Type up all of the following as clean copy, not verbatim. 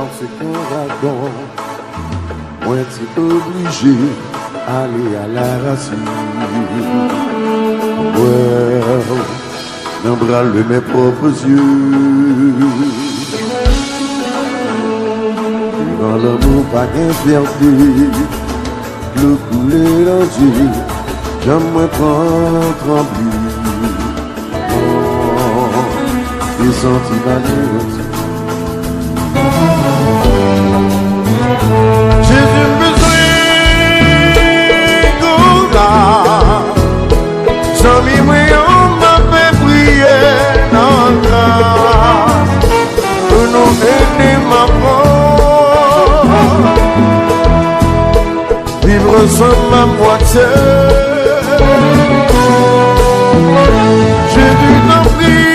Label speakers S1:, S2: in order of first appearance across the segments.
S1: parce qu'un wagon, moi t'es obligé d'aller à la racine. Ouais, dans bras de mes propres yeux. Dans l'amour pas qu'un fierté, le couler dans Dieu, j'aime me prendre trembler. Les sentiments. J'ai besoin de sans m'y on m'a fait prier dans la grâce pour nous aider ma peau vivre sans ma moitié. J'ai dû t'en prier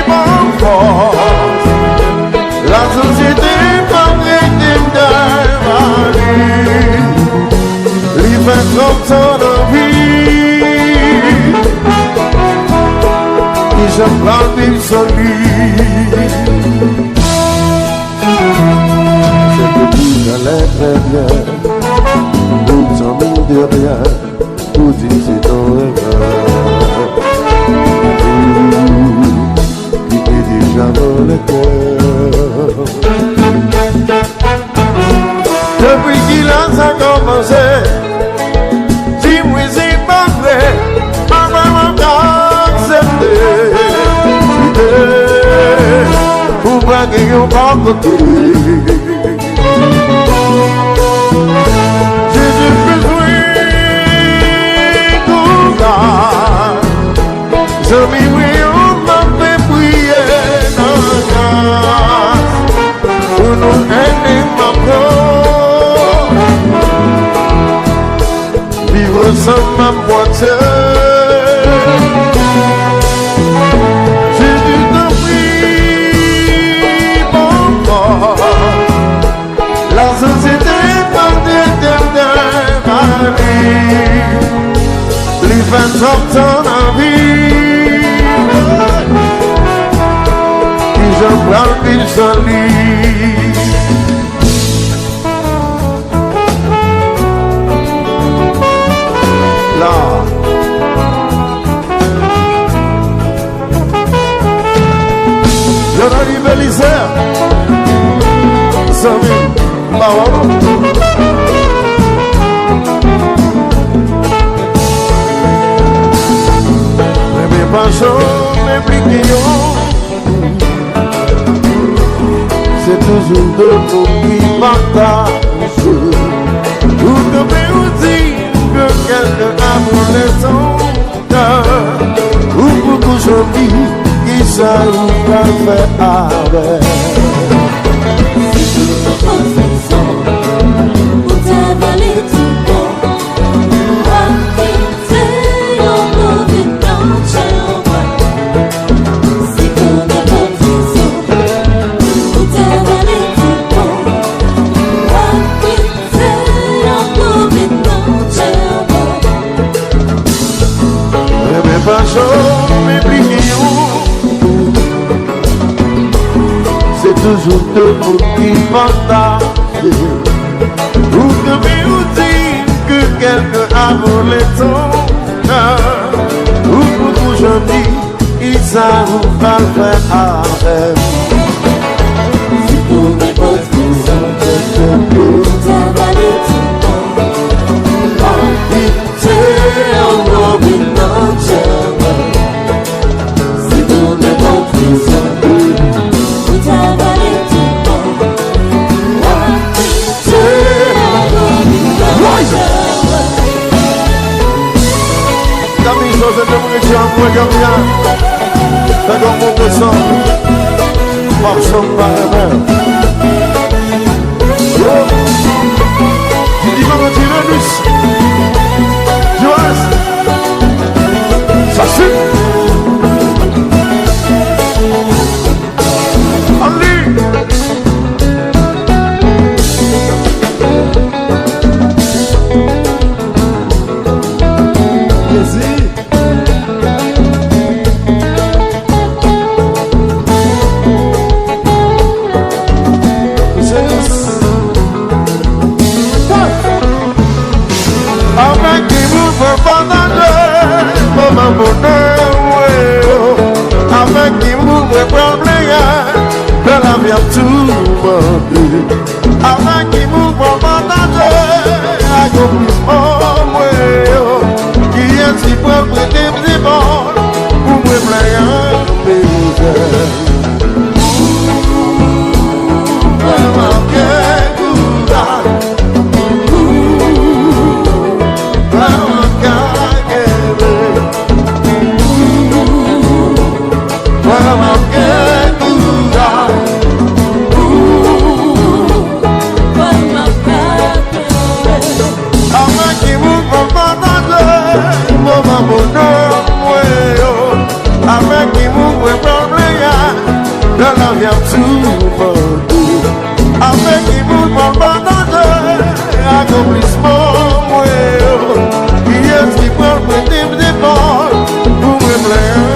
S1: mon force. La société m'a prêté d'avancer. Les 20 ans de vie, et je prends des solides. C'est que tout allait très bien, tout sans mine de rien, tout dit c'est ton rêve. Qui est déjà dans le cœur. Depuis qu'il a ça commencé, dis-moi c'est pas vrai, ma maman t'a accepté. Pour pas qu'il y ait pas côté. J'ai besoin de ça. Je m'y prie, on m'a fait prier dans la grâce pour nous aider ma peau vivre sans ma moitié. J'ai dû t'en prier, mon corps. La société m'a déterminé. Les 20 ans en vie, et je prends le solide. Là, je n'arrive à l'Isère, ça vient, mes passions, mes pliquillons, c'est toujours de nous qui partagent. Tout de même dit que quelqu'un a volé son cœur. Ou beaucoup joli qui s'arrive à faire avec. C'est toujours de vous qui partagez. Vous devez vous dire que quelqu'un a volé ton cœur. Ou pour vous je dis, il ça vous va faire avec. Si vous me posez ça, je peux t'avaler tout le monde. En moving on si vous me posez ça, vous t'avaler tout le monde. Dami, je vous ai moi comme bien. T'as comme mon dessin. Marchons par la mer. Tu dis comment tu l'as Joas, ça suit. Allez. Vas-y. tout demandé. Avant qu'il m'ouvre pour partager, accomplissement, qui est si propre et si bon, pour me plaire un plaisir. Vraiment bien courage. Vraiment bien Vraiment bien courage. Avant qu'il m'ouvre pas d'anglais, mon bonheur, avant qu'il m'ouvre pas de la vie tout monde. Avant qu'il m'ouvre pas d'anglais, accomplissement, qui est qui prend le type de bord pour me plaire.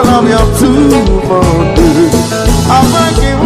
S1: dans l'ambiance tout le monde. Avant qu'il